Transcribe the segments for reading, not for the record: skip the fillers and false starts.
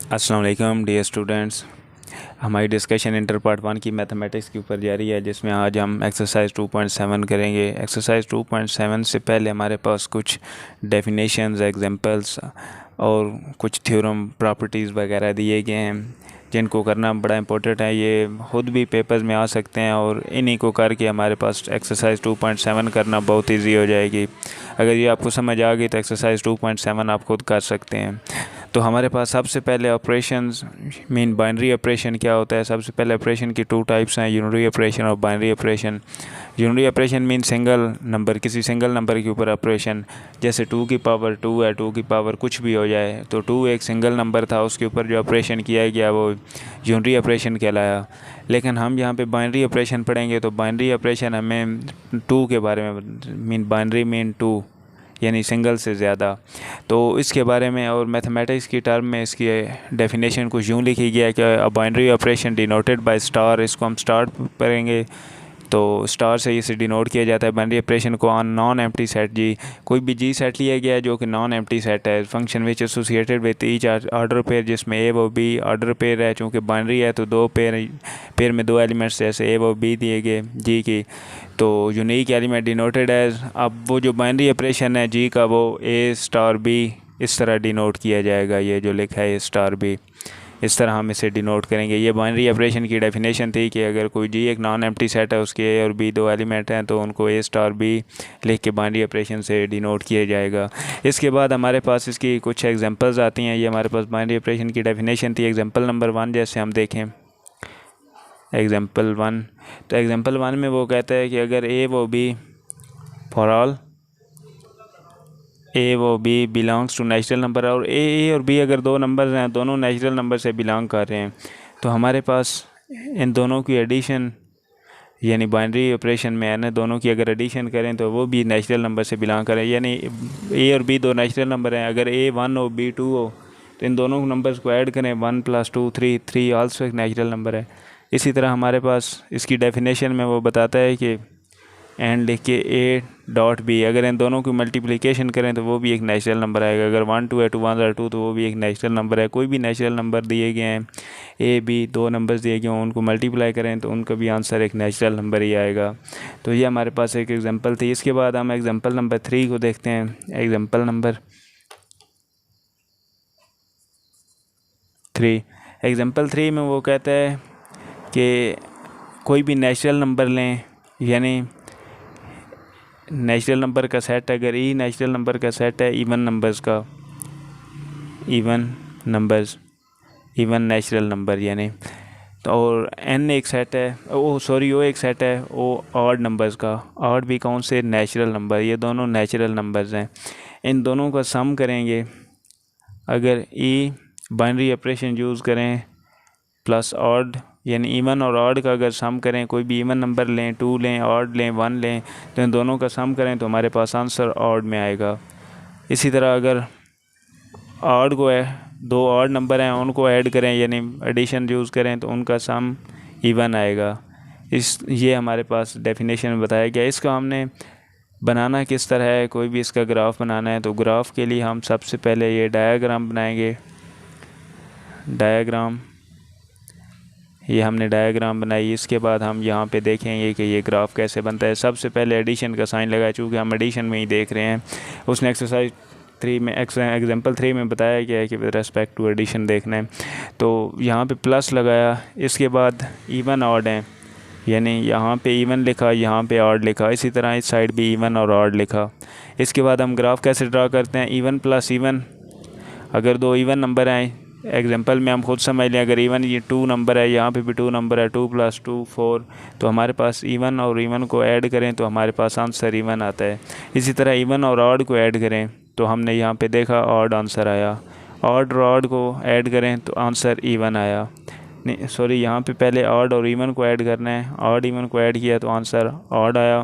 अस्सलाम वालेकुम dear students. हमारी डिस्कशन इंटर पार्ट 1 की मैथमेटिक्स के ऊपर जारी है, जिसमें आज हम एक्सरसाइज 2.7 करेंगे। एक्सरसाइज 2.7 से पहले हमारे पास कुछ डेफिनेशंस, एग्जांपल्स और कुछ थ्योरम, प्रॉपर्टीज़ वगैरह दिए गए हैं, जिनको करना बड़ा इंपॉर्टेंट है। ये खुद भी पेपर्स में आ सकते हैं और इन्हीं को करके हमारे पास एक्सरसाइज 2.7 करना बहुत ईजी हो जाएगी। अगर ये आपको समझ आ गई तो एक्सरसाइज 2.7 आप खुद कर सकते हैं। तो हमारे पास सबसे पहले ऑपरेशंस मीन बाइनरी ऑपरेशन क्या होता है। सबसे पहले ऑपरेशन की 2 टाइप्स हैं, यूनिटरी ऑपरेशन और binary operation. Unitary operation mean single number, किसी सिंगल नंबर के ऊपर ऑपरेशन, जैसे 2 की पावर 2 है, 2 की पावर कुछ भी हो जाए, तो 2 एक सिंगल नंबर था, उसके ऊपर जो ऑपरेशन किया गया वो यूनिटरी ऑपरेशन कहलाया। लेकिन हम यहाँ पे बाइनरी ऑपरेशन पढ़ेंगे तो बाइनरी ऑपरेशन हमें 2 के बारे में मीन बाइनरी मीन 2 यानी सिंगल से ज़्यादा, तो इसके बारे में और मैथमेटिक्स की टर्म में इसकी डेफिनेशन कुछ यूँ लिखी गया है कि a binary operation denoted by star. इसको हम स्टार पढ़ेंगे तो स्टार से इसे डिनोट किया जाता है बाइनरी ऑपरेशन को ऑन नॉन एम्प्टी सेट जी। कोई भी जी सेट लिया गया है जो कि नॉन एम्प्टी सेट है, function which associated with each order pair, जिसमें ए व बी ऑर्डर पेयर है। चूँकि बाइनरी है तो दो पेयर में 2 एलिमेंट्स जैसे ए व बी दिए गए जी की, तो यूनिक एलिमेंट डिनोटेड एज। अब वो जो बाइनरी ऑपरेशन है जी का वो ए स्टार बी इस तरह डिनोट किया जाएगा। ये जो लिखा है ए स्टार बी, इस तरह हम इसे डिनोट करेंगे। ये बाइनरी ऑपरेशन की डेफिनेशन थी कि अगर कोई जी एक नॉन एम्प्टी सेट है, उसके ए और बी 2 एलिमेंट हैं, तो उनको ए स्टार बी लिख के बाइनरी ऑपरेशन से डिनोट किया जाएगा। इसके बाद हमारे पास इसकी कुछ एग्जांपल्स आती हैं। ये हमारे पास बाइनरी ऑपरेशन की डेफिनेशन थी। एग्जांपल नंबर 1 जैसे हम देखें, एग्जांपल 1, तो एग्जांपल 1 में वो कहता है कि अगर ए व बी फॉर ऑल ए व b belongs to natural number, और ए और बी अगर 2 नंबर्स हैं, दोनों नेचुरल नंबर से बिलोंग कर रहे हैं, तो हमारे पास इन दोनों की एडिशन यानी बाइनरी ऑपरेशन में है ना, दोनों की अगर एडिशन करें तो वो भी नेचुरल नंबर से बिलोंग करें। यानी ए और बी 2 नेचुरल नंबर हैं, अगर ए 1 हो बी 2 हो तो इन दोनों नंबर्स को ऐड करें, 1 + 2 3, 3 आल्सो एक नेचुरल नंबर है। इसी तरह हमारे पास इसकी डेफिनेशन में वो बताता है कि एंड लिख के ए डॉट बी, अगर इन दोनों की मल्टीप्लिकेशन करें तो वो भी एक नेचुरल नंबर आएगा। अगर 1 2 है, 2 1 2 तो वो भी एक नेचुरल नंबर है। कोई भी नेचुरल नंबर दिए गए हैं, ए बी 2 नंबर्स दिए गए हों, उनको मल्टीप्लाई करें तो उनका भी आंसर एक नेचुरल नंबर ही आएगा। तो ये हमारे पास एक एग्जांपल थी। इसके बाद हम एग्जांपल नंबर 3 को देखते हैं। एग्जांपल नंबर 3, एग्जांपल 3 में वो कहता है कि कोई भी नेचुरल नंबर लें, यानी नेचुरल नंबर का सेट, अगर ई नेचुरल नंबर का सेट है इवन नंबर्स का, even numbers, even natural number यानी, तो और एन एक सेट है, ओ एक सेट है वो ऑड नंबर्स का। ऑड भी कौन से? Natural number. ये दोनों नेचुरल नंबर्स हैं। इन दोनों का सम करेंगे, अगर ई बाइनरी ऑपरेशन यूज़ करें प्लस ऑड यानी इवन और ऑड का अगर सम करें, कोई भी इवन नंबर लें, 2 लें, ऑड लें, 1 लें, तो इन दोनों का सम करें तो हमारे पास आंसर ऑड में आएगा। इसी तरह अगर ऑड को 2 ऑड नंबर हैं उनको ऐड करें यानी एडिशन यूज़ करें तो उनका सम इवन आएगा। ये हमारे पास डेफिनेशन में बताया गया। इसका हमने बनाना किस तरह है, कोई भी इसका ग्राफ बनाना है तो ग्राफ के लिए हम सबसे पहले ये डायग्राम बनाएंगे। डायग्राम, ये हमने डायग्राम बनाई। इसके बाद हम यहाँ पे देखेंगे कि ये ग्राफ कैसे बनता है। सबसे पहले एडिशन का साइन लगाया, चूँकि हम एडिशन में ही देख रहे हैं। उसने एक्सरसाइज 3 में एग्जांपल 3 में बताया गया है कि विद रिस्पेक्ट टू एडिशन देखना है, तो यहाँ पे प्लस लगाया। इसके बाद इवन ऑड हैं, यानी यहाँ पे इवन लिखा, यहाँ पे ऑड लिखा, इसी तरह इस साइड भी इवन और ऑड लिखा। इसके बाद हम ग्राफ कैसे ड्रा करते हैं, इवन प्लस इवन, अगर 2 इवन नंबर हैं, एग्जांपल में हम खुद समझ लें, अगर इवन ये 2 नंबर है, यहाँ पे भी 2 नंबर है, 2 + 2 4, तो हमारे पास इवन और इवन को ऐड करें तो हमारे पास आंसर इवन आता है। इसी तरह इवन और ऑड को ऐड करें तो हमने यहाँ पे देखा ऑड आंसर आया। ऑड और ऑड को ऐड करें तो आंसर इवन आया। नहीं सॉरी, यहाँ पे पहले ऑड और इवन को ऐड करना है। ऑड इवन को ऐड किया तो आंसर ऑड आया,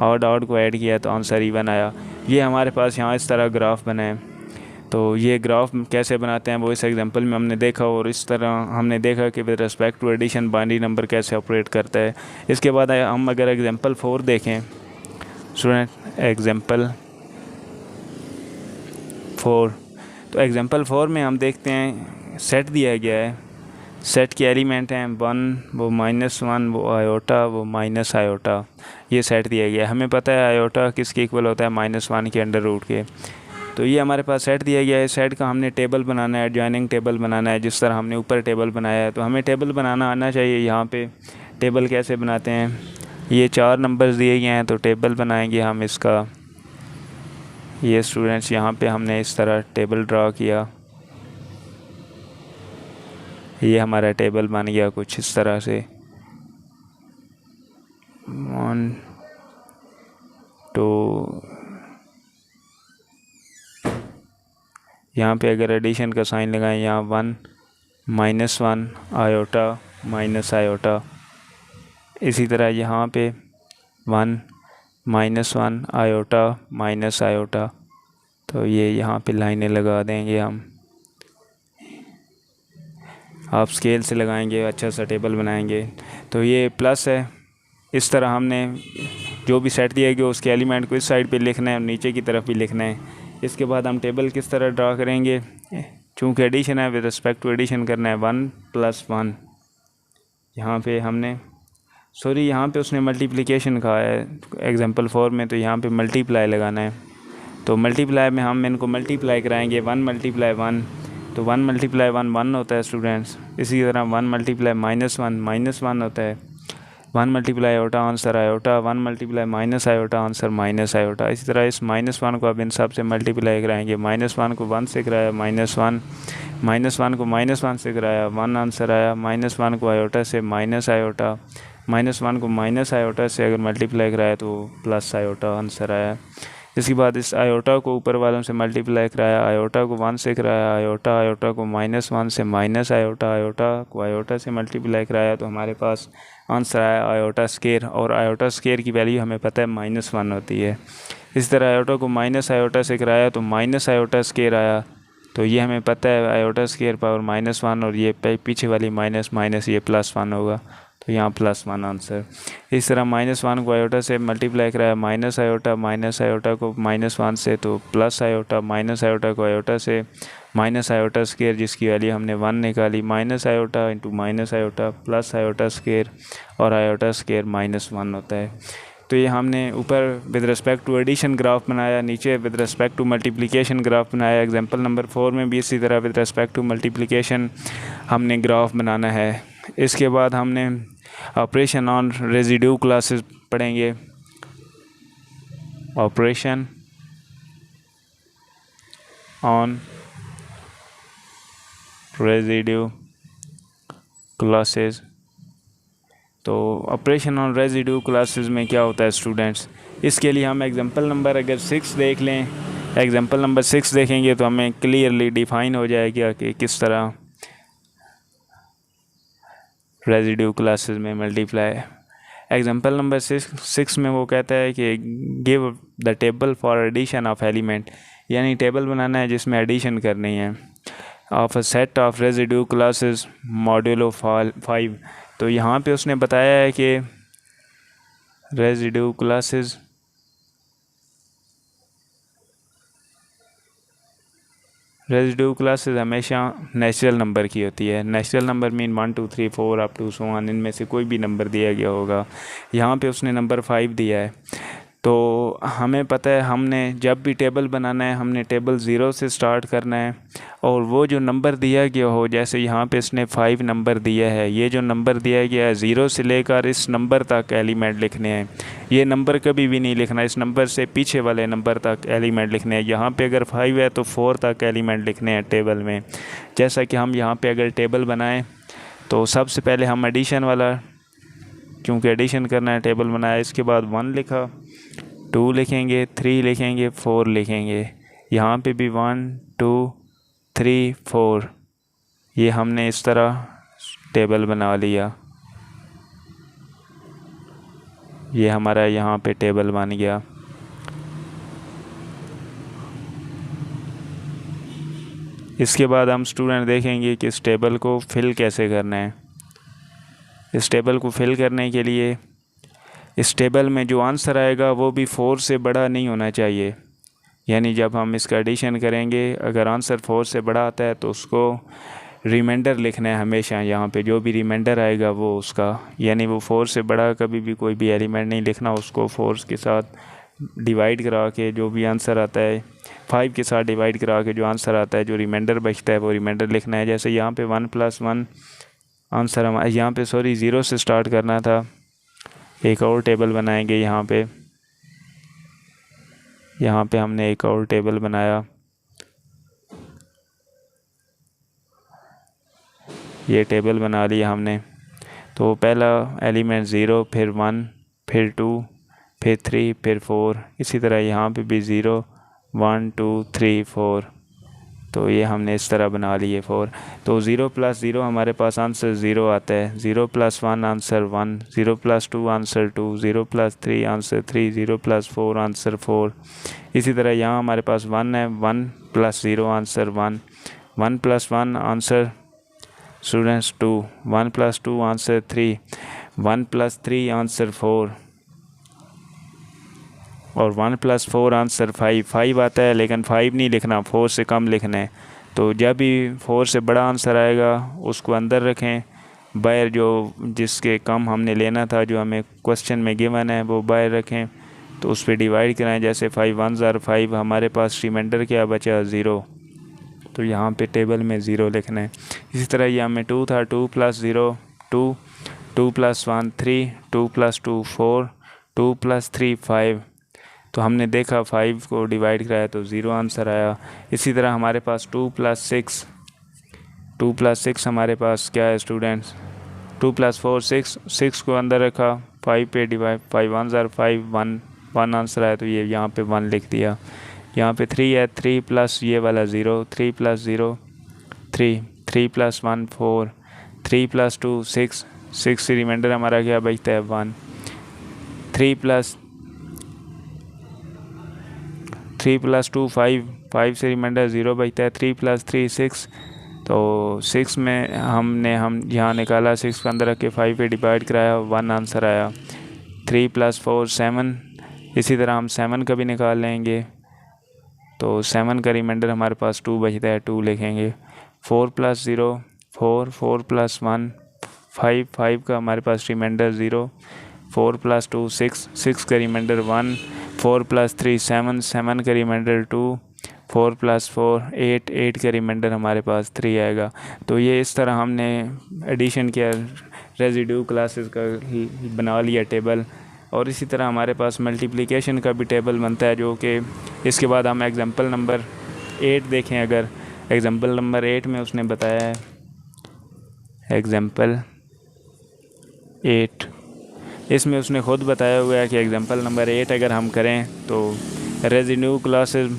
ऑड ऑड को ऐड किया तो आंसर इवन आया। ये हमारे पास यहाँ इस तरह ग्राफ बना है। तो ये ग्राफ कैसे बनाते हैं वो इस एग्जांपल में हमने देखा, और इस तरह हमने देखा कि with respect to addition binary number कैसे ऑपरेट करता है। इसके बाद हम अगर एग्जांपल 4 देखें स्टूडेंट, एग्जांपल 4, तो एग्जांपल 4 में हम देखते हैं सेट दिया गया है, सेट के एलिमेंट हैं 1, वो -1, वो आयोटा, वो माइनस आयोटा, ये सेट दिया गया है। हमें पता है आयोटा किसके इक्वल होता है, -1 के अंडर रूट के। तो ये हमारे पास सेट दिया गया है। सेट का हमने टेबल बनाना है, एडजॉइनिंग टेबल बनाना है, जिस तरह हमने ऊपर टेबल बनाया है। तो हमें टेबल बनाना आना चाहिए। यहाँ पे टेबल कैसे बनाते हैं, ये 4 नंबर्स दिए गए हैं, तो टेबल बनाएंगे हम इसका। ये स्टूडेंट्स यहाँ पे हमने इस तरह टेबल ड्रा किया, ये हमारा टेबल बन गया कुछ इस तरह से। 1 2, यहाँ पे अगर एडिशन का साइन लगाएं, यहाँ 1 -1 आयोटा माइनस आयोटा। इसी तरह यहाँ पे 1 -1 आयोटा माइनस आयोटा। तो ये यहाँ पे लाइनें लगा देंगे हम, आप स्केल से लगाएंगे, अच्छा सा टेबल बनाएंगे। तो ये प्लस है। इस तरह हमने जो भी सेट दिया गया उसके एलिमेंट को इस साइड पे लिखना है और नीचे की तरफ भी लिखना है। इसके बाद हम टेबल किस तरह ड्रा करेंगे, चूँकि एडिशन है, विद रिस्पेक्ट टू एडिशन करना है 1 + 1। यहाँ पे हमने यहाँ पे उसने मल्टीप्लिकेशन कहा है एग्जांपल 4 में, तो यहाँ पे मल्टीप्लाई लगाना है। तो मल्टीप्लाई में हम इनको मल्टीप्लाई कराएंगे, 1 × 1, तो 1 × 1 1 होता है स्टूडेंट्स। इसी तरह 1 × -1 -1 होता है। 1 × iota answer iota, 1 × minus iota answer minus iota. इसी तरह इस -1 को अब इन सब से मल्टीप्लाई कराएंगे। -1 को 1 से कराया -1, -1 को -1 से कराया 1 आंसर आया। -1 को आयोटा से माइनस आयोटा, -1 को माइनस आयोटा से अगर मल्टीप्लाई कराया तो प्लस आयोटा आंसर आया। इसके बाद इस आयोटा को ऊपर वालों से मल्टीप्लाई कराया, आयोटा को 1 से कराया आयोटा, आयोटा को -1 से माइनस आयोटा, आयोटा को आयोटा से मल्टीप्लाई कराया, तो हमारे पास आंसर आया आयोटा स्केयर। और आयोटा स्केयर की वैल्यू हमें पता है -1 होती है। इस तरह आयोटा को माइनस आयोटा से कराया तो माइनस आयोटा स्केयर आया। तो ये हमें पता है आयोटा स्केयर पावर -1, और ये पीछे वाली माइनस माइनस ये +1 होगा, तो यहाँ +1 आंसर। इस तरह -1 को आयोटा से मल्टीप्लाई कराया, माइनस आयोटा को -1 से तो प्लस आयोटा, माइनस आयोटा को आयोटा से माइनस आयोटा स्केयर, जिसकी वैल्यू हमने 1 निकाली। Minus iota into minus iota plus iota square, और आयोटा स्केयर -1 होता है। तो ये हमने ऊपर with respect to addition graph बनाया, नीचे with respect to multiplication graph बनाया। एग्जांपल नंबर 4 में भी इसी तरह विद रिस्पेक्ट टू मल्टीप्लिकेशन हमने ग्राफ बनाना है। इसके बाद हमने ऑपरेशन ऑन रेजिड्यू क्लासेस पढ़ेंगे। Operation on residue classes. तो ऑपरेशन ऑन रेजिड्यू क्लासेस में क्या होता है स्टूडेंट्स, इसके लिए हम एग्जांपल नंबर अगर 6 देख लें, एग्जांपल नंबर 6 देखेंगे तो हमें क्लियरली डिफाइन हो जाएगा कि किस तरह रेजिड्यू क्लासेस में मल्टीप्लाई। एग्जांपल नंबर 6 में वो कहता है कि give the table for addition of element, यानी टेबल बनाना है जिसमें एडिशन करनी है, of a set of residue classes modulo 5। तो यहाँ पे उसने बताया है कि रेजिड्यू क्लासेस हमेशा नेचुरल नंबर की होती है। Natural number mean 1 2 3 4 up to so on, इनमें से कोई भी नंबर दिया गया होगा। यहाँ पे उसने नंबर 5 दिया है। तो हमें पता है हमने जब भी टेबल बनाना है हमने टेबल 0 से स्टार्ट करना है, और वो जो नंबर दिया गया हो, जैसे यहाँ पे इसने 5 नंबर दिया है, ये जो नंबर दिया गया है 0 से लेकर इस नंबर तक एलिमेंट लिखने हैं। ये नंबर कभी भी नहीं लिखना, इस नंबर से पीछे वाले नंबर तक एलिमेंट लिखने हैं। यहाँ पे अगर 5 है तो 4 तक एलिमेंट लिखने हैं टेबल में। जैसा कि हम यहाँ पे अगर टेबल बनाएं तो सबसे पहले हम एडिशन वाला, क्योंकि एडिशन करना है, टेबल बनाया, इसके बाद 1 लिखा, 2 लिखेंगे, 3 लिखेंगे, 4 लिखेंगे। यहाँ पे भी 1 2 3 4, ये हमने इस तरह टेबल बना लिया। ये हमारा यहाँ पे टेबल बन गया। इसके बाद हम स्टूडेंट देखेंगे कि इस टेबल को फिल कैसे करना है। इस टेबल को फिल करने के लिए इस टेबल में जो आंसर आएगा वो भी 4 से बड़ा नहीं होना चाहिए, यानी जब हम इसका एडिशन करेंगे अगर आंसर 4 से बड़ा आता है तो उसको रिमाइंडर लिखना है हमेशा। यहाँ पे जो भी रिमाइंडर आएगा वो उसका, यानी वो 4 से बड़ा कभी भी कोई भी एलिमेंट नहीं लिखना, उसको 4 के साथ डिवाइड करा के जो भी आंसर आता है, 5 के साथ डिवाइड करा के जो आंसर आता है, जो रिमाइंडर बचता है वो रिमाइंडर लिखना है। जैसे यहाँ पे 1+1 आंसर हमारे यहाँ पे 0 से स्टार्ट करना था। एक और टेबल बनाएंगे यहाँ पे हमने एक और टेबल बनाया। ये टेबल बना लिया हमने। तो पहला एलिमेंट 0, फिर 1, फिर 2, फिर 3, फिर 4। इसी तरह यहाँ पे भी 0, 1, 2, 3, 4। तो ये हमने इस तरह बना लिए 4। तो 0+0 हमारे पास आंसर 0 आता है। 0+1 आंसर 1, 0+2 आंसर 2, 0+3 आंसर 3, 0+4 आंसर 4। इसी तरह यहाँ हमारे पास 1 है, 1+0 answer 1, 1+1 answer students 2, 1+2 answer 3, 1+3 answer 4 और 1+4 आंसर 5 आता है, लेकिन 5 नहीं लिखना, 4 से कम लिखना है। तो जब भी 4 से बड़ा आंसर आएगा उसको अंदर रखें, बाहर जो जिसके कम हमने लेना था, जो हमें क्वेश्चन में गिवन है, वो बाहर रखें। तो उस पर डिवाइड कराएं। जैसे 5 1s are 5, हमारे पास रिमाइंडर क्या बचा 0, तो यहाँ पे टेबल में 0 लिखना है। इसी तरह यहाँ में 2 था, 2+0 2, 2+1 3, 2+2 4, 2+3 5। तो हमने देखा 5 को डिवाइड कराया तो 0 आंसर आया। इसी तरह हमारे पास 2+6 हमारे पास क्या है स्टूडेंट्स, 2+4 6 को अंदर रखा, 5 पे डिवाइड, 5 1s are 5, 1 आंसर आया, तो ये यहाँ पे 1 लिख दिया। यहाँ पे 3 है, 3 प्लस ये वाला 0, 3+0 3, 3+1 4, 3+2 6, 6 से रिमाइंडर हमारा क्या बचता है 1, 3+2 5 से रिमाइंडर 0 बचता है, 3+3 6। तो 6 में हम यहाँ निकाला, 6 के अंदर रख के 5 पे डिवाइड कराया, 1 आंसर आया। 3+4 7, इसी तरह हम 7 का भी निकाल लेंगे। तो 7 का रिमाइंडर हमारे पास 2 बचता है, 2 लिखेंगे। 4+0 4, 4+1 5 का हमारे पास रिमाइंडर 0, 4+2 6 का रिमाइंडर 1, 4+3 7 का रिमाइंडर 2, 4+4 8 का रिमाइंडर हमारे पास 3 आएगा। तो ये इस तरह हमने एडिशन किया, रेजिड्यू क्लासेस का बना लिया टेबल। और इसी तरह हमारे पास मल्टीप्लिकेशन का भी टेबल बनता है, जो कि इसके बाद हम एग्जांपल नंबर 8 देखें। अगर एग्जांपल नंबर 8 में उसने बताया है, एग्जांपल 8 इसमें उसने ख़ुद बताया हुआ है कि एग्जांपल नंबर 8 अगर हम करें तो रेजिड्यू क्लासेस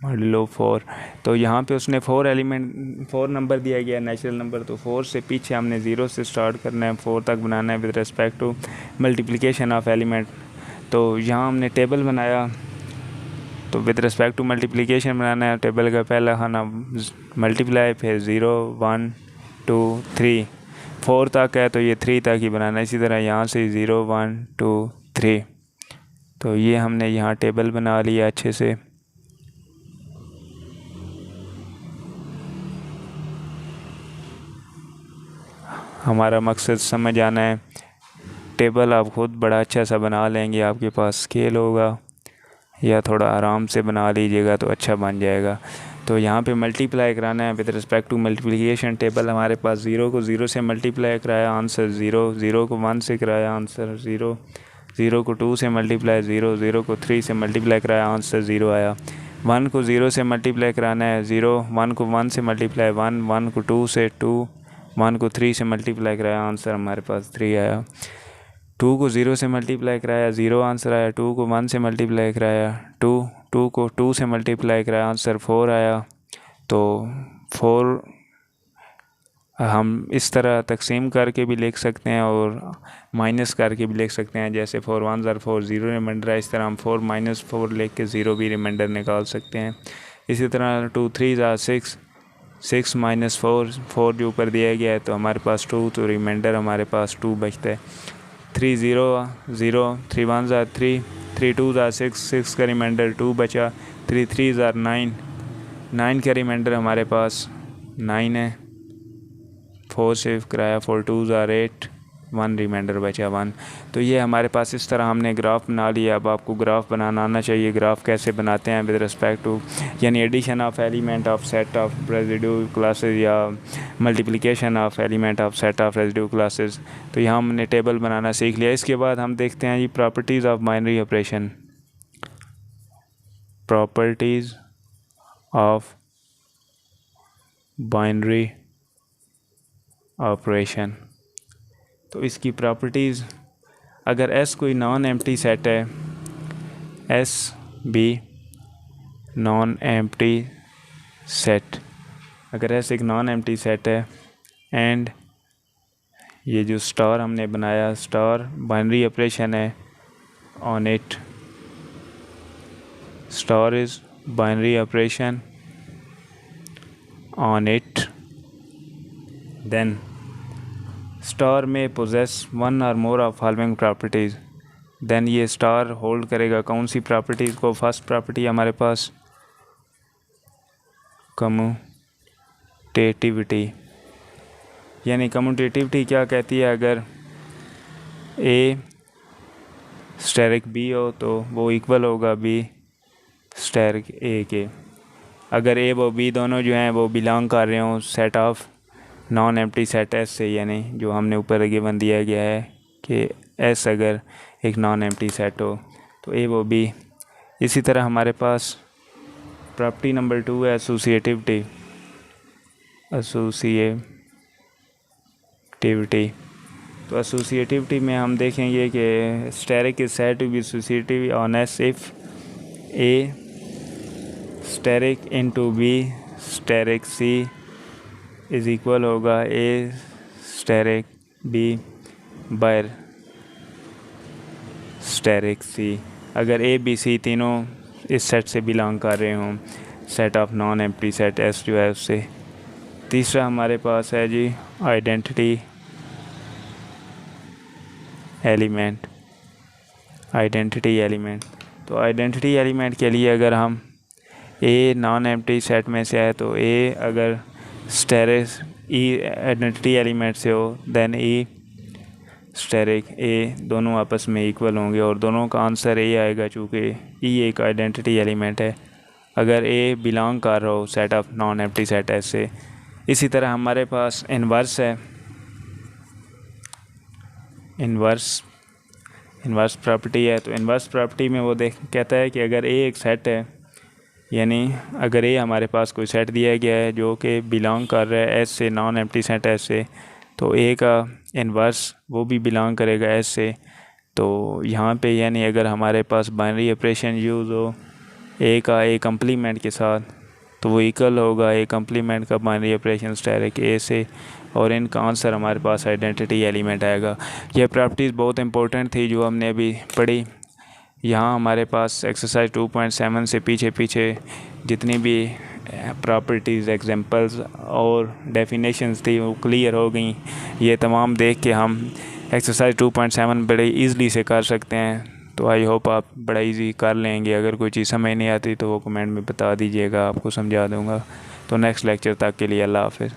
मॉड्यूलो 4। तो यहाँ पे उसने 4 नंबर दिया गया नेचुरल नंबर, तो 4 से पीछे हमने 0 से स्टार्ट करना है, 4 तक बनाना है with respect to multiplication of element. तो यहाँ हमने टेबल बनाया, तो विद रिस्पेक्ट टू मल्टीप्लिकेशन बनाना है। टेबल का पहला खाना मल्टीप्लाई, फिर 0 1 2 3 4 तक है, तो ये 3 तक ही बनाना है। इसी तरह यहाँ से 0 1 2 3। तो ये हमने यहाँ टेबल बना लिया अच्छे से। हमारा मकसद समझ आना है। टेबल आप ख़ुद बड़ा अच्छा सा बना लेंगे, आपके पास स्केल होगा, या थोड़ा आराम से बना लीजिएगा तो अच्छा बन जाएगा। तो यहाँ पे मल्टीप्लाई कराना है with respect to multiplication table. हमारे पास 0 को 0 से मल्टीप्लाई कराया, आंसर 0, 0 को 1 से कराया, आंसर 0, 0 को 2 से मल्टीप्लाई 0, 0 को 3 से मल्टीप्लाई कराया, आंसर 0 आया। 1 को 0 से मल्टीप्लाई कराना है 0, 1 को 1 से मल्टीप्लाई 1, 1 को 2 से 2, 1 को 3 से मल्टीप्लाई कराया, आंसर हमारे पास 3 आया। 2 को 0 से मल्टीप्लाई कराया, 0 आंसर आया। 2 को 1 से मल्टीप्लाई कराया, 2 को 2 से मल्टीप्लाई कराया, आंसर 4 आया। तो 4 हम इस तरह तकसीम करके भी लिख सकते हैं और माइनस करके भी लिख सकते हैं। जैसे 4 1s are 4, 0 रिमाइंडर है, इस तरह हम 4 - 4 लिख के 0 भी रिमाइंडर निकाल सकते हैं। इसी तरह 2 3s are 6, 6 - 4 जो ऊपर दिया गया है, तो हमारे पास 2, तो रिमाइंडर हमारे पास 2 बचता है। 3 0 0, 3 1s are 3, 3 2 ज़ार 6, 6 का रिमाइंडर 2 बचा, 3 3 ज़ार 9, 9 का रिमाइंडर हमारे पास 9 है, 4 सेव कराया, 4 2 ज़ार 8, 1 रिमाइंडर बचा 1। तो ये हमारे पास इस तरह हमने ग्राफ बना लिया। अब आपको ग्राफ बनाना आना चाहिए। ग्राफ कैसे बनाते हैं विद रिस्पेक्ट टू, यानी addition of element of set of residue classes या multiplication of element of set of residue classes. तो यहाँ हमने टेबल बनाना सीख लिया। इसके बाद हम देखते हैं जी properties of binary operation. Properties of binary operation. तो इसकी प्रॉपर्टीज़, अगर S कोई नॉन एम्प्टी सेट है, S भी नॉन एम्प्टी सेट, अगर S एक नॉन एम्प्टी सेट है एंड ये जो स्टार हमने बनाया, स्टार बाइनरी ऑपरेशन है on it, star is binary operation on it, then star में possess one or more of following properties. Then ये स्टार होल्ड करेगा कौन सी प्रॉपर्टीज़ को? फर्स्ट प्रॉपर्टी हमारे पास कम्यूटेटिविटी, यानी कम्यूटेटिविटी क्या कहती है? अगर A स्टेरिक B हो तो वो इक्वल होगा B स्टेरिक A के। अगर A व B दोनों जो हैं वो बिलोंग कर रहे हों set of non empty set S से, यानी जो हमने ऊपर गिवन दिया गया है कि S अगर एक नॉन एम्प्टी सेट हो तो A व B। इसी तरह हमारे पास प्रॉपर्टी नंबर 2 है एसोसिएटिविटी। तो एसोसिएटिविटी में हम देखेंगे कि asterisk is said to be associative on S if A asterisk into B asterisk C is equal होगा A asterisk B by asterisk C। अगर A B C तीनों इस सेट से बिलोंग कर रहे हों, set of non empty set S जो है उससे। तीसरा हमारे पास है जी आइडेंटिटी एलिमेंट। तो आइडेंटिटी एलिमेंट के लिए अगर हम A नॉन एम्प्टी सेट में से है तो A अगर स्टेरिक E आइडेंटिटी एलिमेंट से हो देन E स्टेरिक A दोनों आपस में इक्वल होंगे और दोनों का आंसर A आएगा, चूँकि E एक आइडेंटिटी एलिमेंट है अगर A बिलोंग कर रहा हो set of non empty set S से। इसी तरह हमारे पास इन्वर्स है, इन्वर्स प्रॉपर्टी है। तो इन्वर्स प्रॉपर्टी में वो कहता है कि अगर A एक सेट है, यानी अगर A हमारे पास कोई सेट दिया गया है जो कि बिलोंग कर रहा है S से, नॉन एम्प्टी सेट S से, तो A का इन्वर्स वो भी बिलोंग करेगा S से। तो यहाँ पे यानी अगर हमारे पास बाइनरी ऑपरेशन यूज़ हो A का A कम्प्लीमेंट के साथ तो वो इक्वल होगा A कम्प्लीमेंट का बाइनरी ऑपरेशन स्टेरिक A से, और इनका आंसर हमारे पास आइडेंटिटी एलिमेंट आएगा। यह प्रॉपर्टीज़ बहुत इंपॉर्टेंट थी जो हमने अभी पढ़ी। यहाँ हमारे पास एक्सरसाइज 2.7 से पीछे जितनी भी प्रॉपर्टीज़, एग्जांपल्स और डेफिनेशंस थी वो क्लियर हो गई। ये तमाम देख के हम एक्सरसाइज 2.7 बड़े ईज़िली से कर सकते हैं। तो आई होप आप बड़ा इजी कर लेंगे। अगर कोई चीज़ समझ नहीं आती तो वो कमेंट में बता दीजिएगा, आपको समझा दूँगा। तो नेक्स्ट लेक्चर तक के लिए अल्लाह हाफ़िज़।